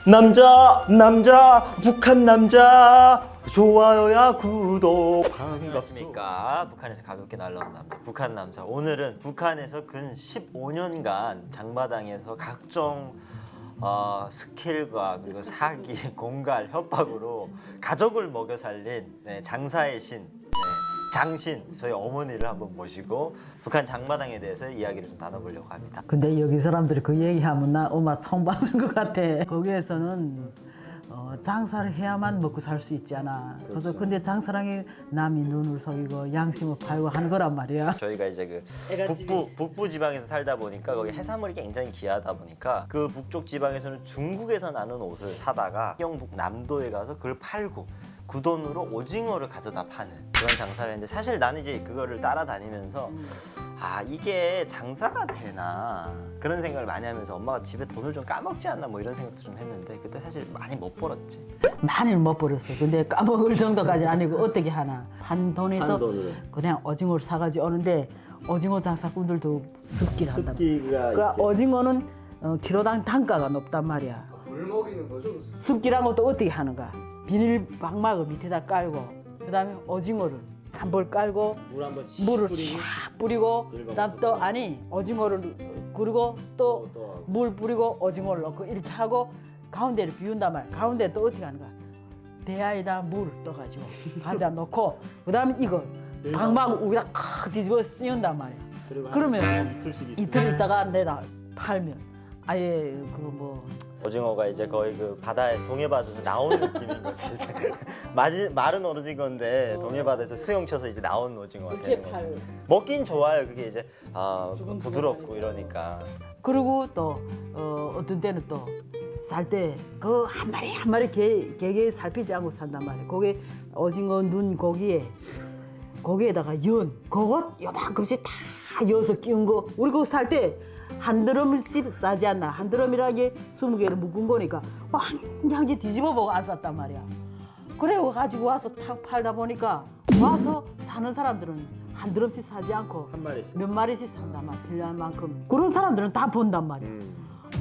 남자 북한 남자 좋아요야 구독. 안녕하십니까. 북한에서 가볍게 날라온 남자 북한 남자. 오늘은 북한에서 근 15년간 장마당에서 각종 스킬과 그리고 사기, 공갈, 협박으로 가족을 먹여 살린 장사의 신, 장신 저희 어머니를 한번 모시고 북한 장마당에 대해서 이야기를 좀 나눠보려고 합니다. 근데 여기 사람들이 그 얘기하면 나 엄마 총 받은 것 같아. 거기에서는 장사를 해야만 먹고 살 수 있잖아. 그래서 근데 장사랑이 남이 눈을 속이고 양심을 팔고 하는 거란 말이야. 저희가 이제 그 북부 지방에서 살다 보니까 거기 해산물이 굉장히 귀하다 보니까 그 북쪽 지방에서는 중국에서 나는 옷을 사다가 경북 남도에 가서 그걸 팔고 그 돈으로 오징어를 가져다 파는 그런 장사를 했는데, 사실 나는 이제 그거를 따라다니면서 아 이게 장사가 되나 그런 생각을 많이 하면서 엄마가 집에 돈을 좀 까먹지 않나 뭐 이런 생각도 좀 했는데, 그때 사실 많이 못 벌었지. 많이 못 버렸어. 근데 까먹을 정도까지 아니고 어떻게 하나. 한 돈에서 그냥 오징어를 사가지고 오는데 오징어 장사꾼들도 습기를 한단 말이야. 그러니까 오징어는 키로당 단가가 높단 말이야. 물 먹이는 거죠? 습기란 것도 어떻게 하는가. 비닐 방막을 밑에다 깔고 그다음에 오징어를 한 벌 깔고 물을 싹 뿌리고 그다음 또 오징어를 그리고 또 물 뿌리고 오징어를 넣고 이렇게 하고 가운데를 비운단 말이야. 가운데 또 어떻게 하는가. 대야에다 물을 떠가지고 가운데다 놓고 그다음에 이거 방막 위에다 칵 뒤집어 씌운단 말이야. 그러면 이틀 있다가 내다 팔면 아예 오징어가 이제 거의 그 바다에서 동해바다에서 나오는 느낌인 거지. 이제 마른 오징어인데 동해바다에서 수영 쳐서 이제 나온 오징어가 되는 거지. 먹긴 좋아요. 그게 이제 부드럽고 이러니까. 그리고 또 어떤 때는 또 살 때 그 한 마리 한 마리 개개 살피지 않고 산단 말이야. 거기 오징어 눈 거기에다가 연 그것 요만큼씩 다 여어서 끼운 거 우리 그거 살 때 한 드럼씩 싸지 않나. 한 드럼이라는 게 20개를 묶은 거니까 완전 뒤집어 보고 안 쌌단 말이야. 그래 가지고 와서 탁 팔다 보니까 와서 사는 사람들은 한 드럼씩 사지 않고 몇 마리씩 산단 말이야. 필요한 만큼. 그런 사람들은 다 본단 말이야.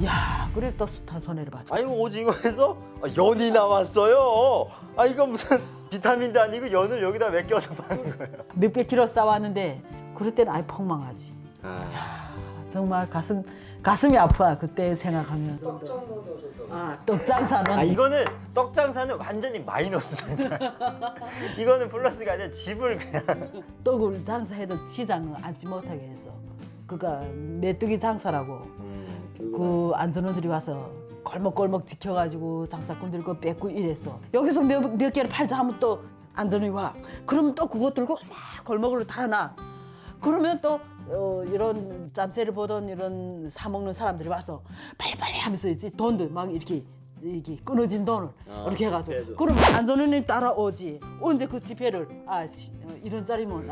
야, 그래 또 숱한 손해를 봤죠. 아니 오징어에서 연이 나왔어요. 아 이거 무슨 비타민도 아니고 연을 여기다 왜 껴서 파는 거예요? 몇백 킬로 싸왔는데 그럴 때는 아예 폭망하지. 야, 정말 가슴이 아파 그때 생각하면서. 떡장사는 이거는 떡 장사는 완전히 마이너스 장사. 이거는 플러스가 아니라 집을 그냥. 떡을 장사해도 시장을 앉지 못하게 했어. 그러니까 메뚜기 장사라고 그 안전원들이 와서 골목골목 지켜가지고 장사꾼들 거 뺏고 이랬어. 여기서 몇 개를 팔자 하면 또 안전원이 와. 그러면 또 그거 들고 막 골목으로 달아나. 그러면 또 이런 짬새를 보던 이런 사 먹는 사람들이 와서 빨리빨리 하면서 있지. 돈도 막 이렇게 끊어진 돈을 이렇게 해가지고 그러면 안전원이 따라오지. 언제 그 지폐를 이런 짜리면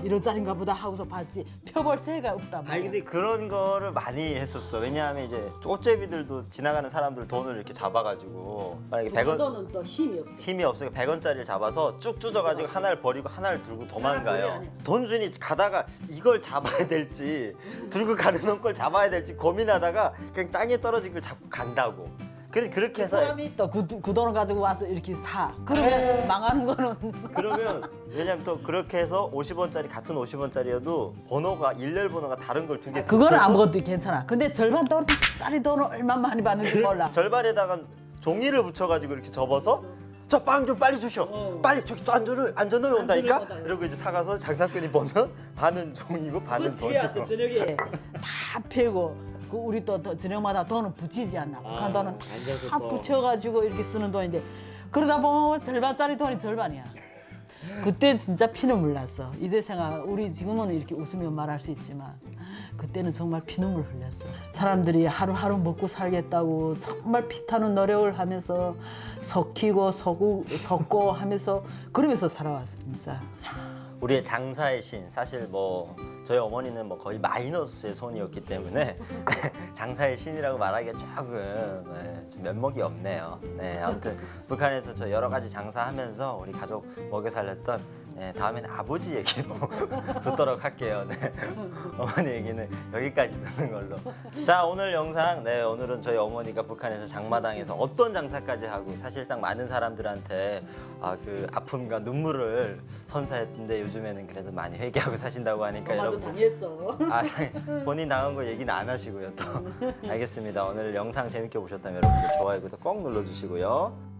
이런 짜리인가 보다 하고서 봤지. 펴볼 새가 없단 말이야. 아니 근데 그런 거를 많이 했었어. 왜냐하면 이제 꽃제비들도 지나가는 사람들 돈을 이렇게 잡아가지고 만약에 100원 돈은 또 힘이 없어. 100원짜리를 잡아서 쭉 쭈져가지고 하나를 버리고 하나를 들고 도망가요. 돈 주니 가다가 이걸 잡아야 될지 들고 가는 놈 걸 잡아야 될지 고민하다가 그냥 땅에 떨어진 걸 잡고 간다고. 그렇게 해서 사람이 또 그 돈을 가지고 와서 이렇게 사. 그러면 망하는 거는 그러면 왜냐면 또 그렇게 해서 50원짜리 같은 50원짜리여도 번호가 일렬 번호가 다른 걸 두 개. 그거는 아무것도 괜찮아. 근데 절반 돈짜리 돈을 얼마 많이 받는지 몰라. 절반에다가 종이를 붙여가지고 이렇게 접어서 저 빵 좀 빨리 주셔. 빨리 저기 또 안전을 온다니까. 이러고 이제 사가서 장사꾼이 보면 반은 종이고 반은 집에 와서 돈이고. 저녁에 다 패고. 그 우리 또 저녁마다 돈은 붙이지 않나. 북한 돈은 다 붙여가지고 이렇게 쓰는 돈인데 그러다 보면 절반짜리 돈이 절반이야. 그때 진짜 피눈물 났어. 이제 우리 지금은 이렇게 웃으며 말할 수 있지만 그때는 정말 피눈물 흘렸어. 사람들이 하루하루 먹고 살겠다고 정말 피타는 노력을 하면서 섞이고 섞고 하면서 그러면서 살아왔어 진짜. 우리의 장사의 신, 사실 뭐 저희 어머니는 뭐 거의 마이너스의 손이었기 때문에 장사의 신이라고 말하기가 조금 좀 면목이 없네요. 아무튼 북한에서 저 여러 가지 장사하면서 우리 가족 먹여 살렸던 네, 다음에는 아버지 얘기로 듣도록 할게요. 네. 어머니 얘기는 여기까지 듣는 걸로. 자, 오늘 영상, 네, 오늘은 저희 어머니가 북한에서 장마당에서 어떤 장사까지 하고 사실상 많은 사람들한테 그 아픔과 눈물을 선사했는데 요즘에는 그래도 많이 회개하고 사신다고 하니까 엄마도 여러분. 당했어. 본인 당한 거 얘기는 안 하시고요. 또. 알겠습니다. 오늘 영상 재밌게 보셨다면 여러분들 좋아요, 구독 꼭 눌러주시고요.